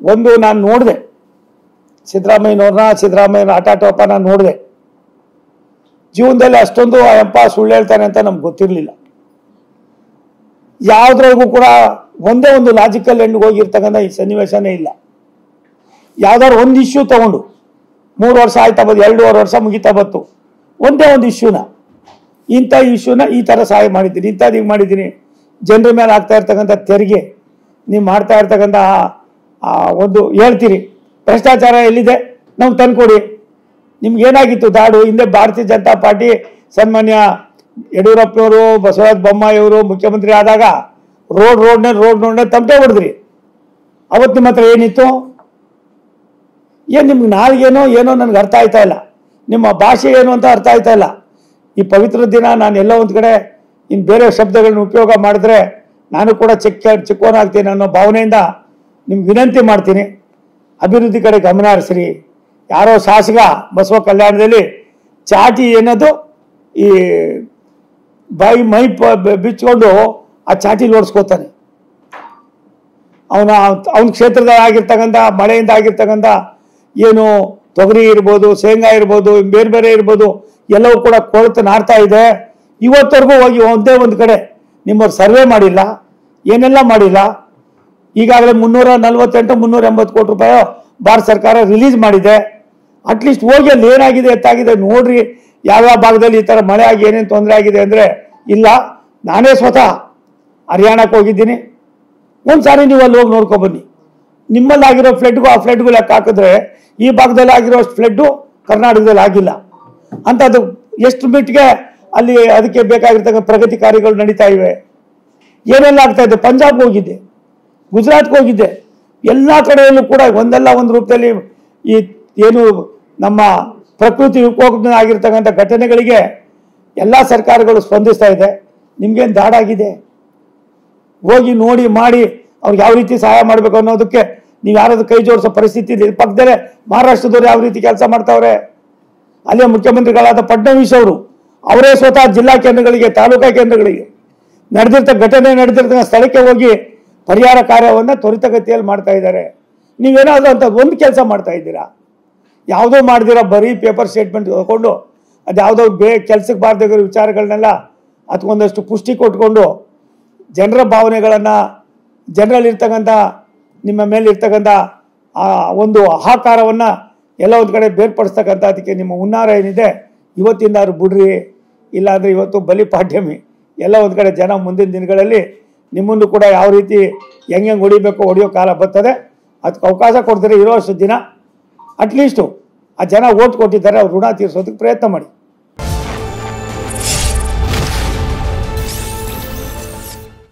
ಒಂದು ನಾನು ನೋಡಿದೆ ಸಿದ್ದರಾಮಯ್ಯನ ಆಟಾಟೋಪ ನಾನು ನೋಡಿದೆ. ಜೀವನದಲ್ಲಿ ಅಷ್ಟೊಂದು ಅಪ್ಪ ಸುಳ್ಳು ಹೇಳ್ತಾನೆ ಅಂತ ನಮ್ಗೆ ಗೊತ್ತಿರಲಿಲ್ಲ. ಯಾವುದ್ರೊಳಗೂ ಕೂಡ ಒಂದೇ ಒಂದು ಲಾಜಿಕಲ್ ಎಂಡ್ಗೆ ಹೋಗಿರ್ತಕ್ಕಂಥ ಈ ಸನ್ನಿವೇಶನೇ ಇಲ್ಲ. ಯಾವ್ದಾದ್ರು ಒಂದು ಇಶ್ಯೂ ತಗೊಂಡು 3 ವರ್ಷ ಆಯ್ತಾ ಬಂದು 2.5 ವರ್ಷ ಮುಗಿತಾ ಬಂತು, ಒಂದೇ ಒಂದು ಇಶ್ಯೂನ ಇಂಥ ಇಶ್ಯೂನ ಈ ಥರ ಸಹಾಯ ಮಾಡಿದ್ದೀನಿ, ಇಂಥದ್ದು ಹಿಂಗೆ ಮಾಡಿದ್ದೀನಿ, ಜನರ ಮೇಲೆ ಆಗ್ತಾ ಇರ್ತಕ್ಕಂಥ ತೆರಿಗೆ, ನೀವು ಮಾಡ್ತಾ ಇರ್ತಕ್ಕಂಥ ಒಂದು ಹೇಳ್ತೀರಿ ಭ್ರಷ್ಟಾಚಾರ ಎಲ್ಲಿದೆ ನಾವು ತಂದ್ಕೊಡಿ. ನಿಮ್ಗೇನಾಗಿತ್ತು ದಾಡು? ಹಿಂದೆ ಭಾರತೀಯ ಜನತಾ ಪಾರ್ಟಿ ಸನ್ಮಾನ್ಯ ಯಡಿಯೂರಪ್ಪನವರು ಬಸವರಾಜ ಬೊಮ್ಮಾಯಿಯವರು ಮುಖ್ಯಮಂತ್ರಿ ಆದಾಗ ರೋಡ್ನೇ ತಮಟೆ ಹೊಡೆದ್ರಿ. ಅವತ್ತು ನಿಮ್ಮ ಹತ್ರ ಏನಿತ್ತು? ಏನು ನಿಮ್ಗೆ ನಾಲ್ಗೇನೋ ಏನೋ ನನಗೆ ಅರ್ಥ ಆಯ್ತಾ ಇಲ್ಲ, ನಿಮ್ಮ ಭಾಷೆ ಏನು ಅಂತ ಅರ್ಥ ಆಯ್ತಾ ಇಲ್ಲ. ಈ ಪವಿತ್ರ ದಿನ ನಾನು ಎಲ್ಲ ಒಂದು ಕಡೆ ಇನ್ನು ಬೇರೆ ಶಬ್ದಗಳನ್ನ ಉಪಯೋಗ ಮಾಡಿದ್ರೆ ನಾನು ಕೂಡ ಚಿಕ್ಕವನಾಗ್ತೀನಿ ಅನ್ನೋ ಭಾವನೆಯಿಂದ ನಿಮ್ಗೆ ವಿನಂತಿ ಮಾಡ್ತೀನಿ. ಅಭಿವೃದ್ಧಿ ಕಡೆ ಗಮನ ಹರಿಸ್ರಿ. ಯಾರೋ ಶಾಸಕ ಬಸವ ಕಲ್ಯಾಣದಲ್ಲಿ ಚಾಟಿ ಏನದು ಈ ಮೈ ಬಿಚ್ಕೊಂಡು ಆ ಚಾಟಿ ಓಡಿಸ್ಕೋತಾನೆ. ಅವನ ಕ್ಷೇತ್ರದಲ್ಲಿ ಆಗಿರ್ತಕ್ಕಂಥ ಮಳೆಯಿಂದ ಆಗಿರ್ತಕ್ಕಂಥ ಏನು ತೊಗರಿ ಇರ್ಬೋದು, ಶೇಂಗಾ ಇರ್ಬೋದು, ಬೇರೆ ಇರ್ಬೋದು, ಎಲ್ಲವೂ ಕೂಡ ಕೊಳೆತು ನಾರ್ತಾ ಇದೆ. ಇವತ್ತವರೆಗೂ ಹೋಗಿ ಒಂದೇ ಒಂದು ಕಡೆ ನಿಮ್ಮವ್ರು ಸರ್ವೆ ಮಾಡಿಲ್ಲ, ಏನೆಲ್ಲ ಮಾಡಿಲ್ಲ. ಈಗಾಗಲೇ 348 380 ಕೋಟಿ ರೂಪಾಯಿ ಭಾರತ ಸರ್ಕಾರ ರಿಲೀಸ್ ಮಾಡಿದೆ. ಅಟ್ಲೀಸ್ಟ್ ಹೋಗಿ ಅಲ್ಲಿ ಏನಾಗಿದೆ ಎತ್ತಾಗಿದೆ ನೋಡ್ರಿ. ಯಾವ್ಯಾವ ಭಾಗದಲ್ಲಿ ಈ ಥರ ಮಳೆ ಆಗಿ ಏನೇನು ತೊಂದರೆ ಆಗಿದೆ ಅಂದರೆ ಇಲ್ಲ. ನಾನೇ ಸ್ವತಃ ಹರಿಯಾಣಕ್ಕೆ ಹೋಗಿದ್ದೀನಿ. ಒಂದು ಸಾರಿ ನೀವು ಅಲ್ಲಿ ಹೋಗಿ ನೋಡ್ಕೊಬನ್ನಿ. ನಿಮ್ಮಲ್ಲಿ ಆಗಿರೋ ಫ್ಲಡ್ಗೂ ಆ ಫ್ಲಡ್ಗೂ ಲೆಕ್ಕ ಹಾಕಿದ್ರೆ ಈ ಭಾಗದಲ್ಲಿ ಆಗಿರೋ ಫ್ಲಡ್ಡು ಕರ್ನಾಟಕದಲ್ಲಿ ಆಗಿಲ್ಲ ಅಂತ. ಅದು ಎಷ್ಟು ಮಟ್ಟಿಗೆ ಅಲ್ಲಿ ಅದಕ್ಕೆ ಬೇಕಾಗಿರ್ತಕ್ಕಂಥ ಪ್ರಗತಿ ಕಾರ್ಯಗಳು ನಡೀತಾ ಇವೆ, ಏನೆಲ್ಲ ಆಗ್ತಾ ಇದೆ. ಪಂಜಾಬ್ಗೆ ಹೋಗಿದ್ದೆ, ಗುಜರಾತ್ಗೆ ಹೋಗಿದ್ದೆ, ಎಲ್ಲ ಕಡೆಯಲ್ಲೂ ಕೂಡ ಒಂದಲ್ಲ ಒಂದು ರೂಪದಲ್ಲಿ ಈ ಏನು ನಮ್ಮ ಪ್ರಕೃತಿ ವಿಕೋಪ ಆಗಿರ್ತಕ್ಕಂಥ ಘಟನೆಗಳಿಗೆ ಎಲ್ಲ ಸರ್ಕಾರಗಳು ಸ್ಪಂದಿಸ್ತಾ ಇದೆ. ನಿಮ್ಗೇನು ದಾಡಾಗಿದೆ? ಹೋಗಿ ನೋಡಿ ಮಾಡಿ ಅವ್ರಿಗೆ ಯಾವ ರೀತಿ ಸಹಾಯ ಮಾಡಬೇಕು ಅನ್ನೋದಕ್ಕೆ ನೀವು ಯಾರಾದ್ರೂ ಕೈ ಜೋಡಿಸೋ ಪರಿಸ್ಥಿತಿ ಇದೆ. ಪಕ್ಕದಲ್ಲೇ ಮಹಾರಾಷ್ಟ್ರದವ್ರು ಯಾವ ರೀತಿ ಕೆಲಸ ಮಾಡ್ತಾವ್ರೆ. ಅಲ್ಲೇ ಮುಖ್ಯಮಂತ್ರಿಗಳಾದ ಫಡ್ನವೀಸ್ ಅವರು ಅವರೇ ಸ್ವತಃ ಜಿಲ್ಲಾ ಕೇಂದ್ರಗಳಿಗೆ, ತಾಲೂಕಾ ಕೇಂದ್ರಗಳಿಗೆ ನಡೆದಿರ್ತಕ್ಕಂಥ ಸ್ಥಳಕ್ಕೆ ಹೋಗಿ ಪರಿಹಾರ ಕಾರ್ಯವನ್ನು ತ್ವರಿತಗತಿಯಲ್ಲಿ ಮಾಡ್ತಾ ಇದ್ದಾರೆ. ನೀವೇನಾದರೂ ಅಂತ ಒಂದು ಕೆಲಸ ಮಾಡ್ತಾ ಇದ್ದೀರಾ? ಯಾವುದೋ ಮಾಡ್ದಿರಾ ಬರೀ ಪೇಪರ್ ಸ್ಟೇಟ್ಮೆಂಟ್ ತಗೊಂಡು ಅದ್ಯಾವುದೋ ಕೆಲಸಕ್ಕೆ ಬಾರ್ದಿರೋ ವಿಚಾರಗಳನ್ನೆಲ್ಲ ಅದಕ್ಕೊಂದಷ್ಟು ಪುಷ್ಟಿ ಕೊಟ್ಕೊಂಡು ಜನರ ಭಾವನೆಗಳನ್ನು, ಜನರಲ್ಲಿರ್ತಕ್ಕಂಥ ನಿಮ್ಮ ಮೇಲಿರ್ತಕ್ಕಂಥ ಒಂದು ಆಹಾಕಾರವನ್ನು ಎಲ್ಲ ಒಂದು ಕಡೆ ಬೇರ್ಪಡಿಸ್ತಕ್ಕಂಥ ಅದಕ್ಕೆ ನಿಮ್ಮ ಹುನ್ನಾರ ಏನಿದೆ ಇವತ್ತಿಂದ ಅವ್ರು ಬಿಡ್ರಿ. ಇಲ್ಲಾಂದರೆ ಇವತ್ತು ಬಲಿಪಾಡ್ಯಮಿ. ಎಲ್ಲ ಒಂದು ಕಡೆ ಜನ ಮುಂದಿನ ದಿನಗಳಲ್ಲಿ ನಿಮ್ಮನ್ನು ಕೂಡ ಯಾವ ರೀತಿ ಹೆಂಗೆ ಹೊಡಿಬೇಕು ಹೊಡೆಯೋ ಕಾಲ ಬರ್ತದೆ. ಅದಕ್ಕೆ ಅವಕಾಶ ಕೊಡ್ತಾರೆ. ಇರೋಷ್ಟು ದಿನ ಅಟ್ಲೀಸ್ಟು ಆ ಜನ ಓಟ್ ಕೊಟ್ಟಿದ್ದಾರೆ, ಅವ್ರು ಋಣ ತೀರಿಸೋದಕ್ಕೆ ಪ್ರಯತ್ನ ಮಾಡಿ.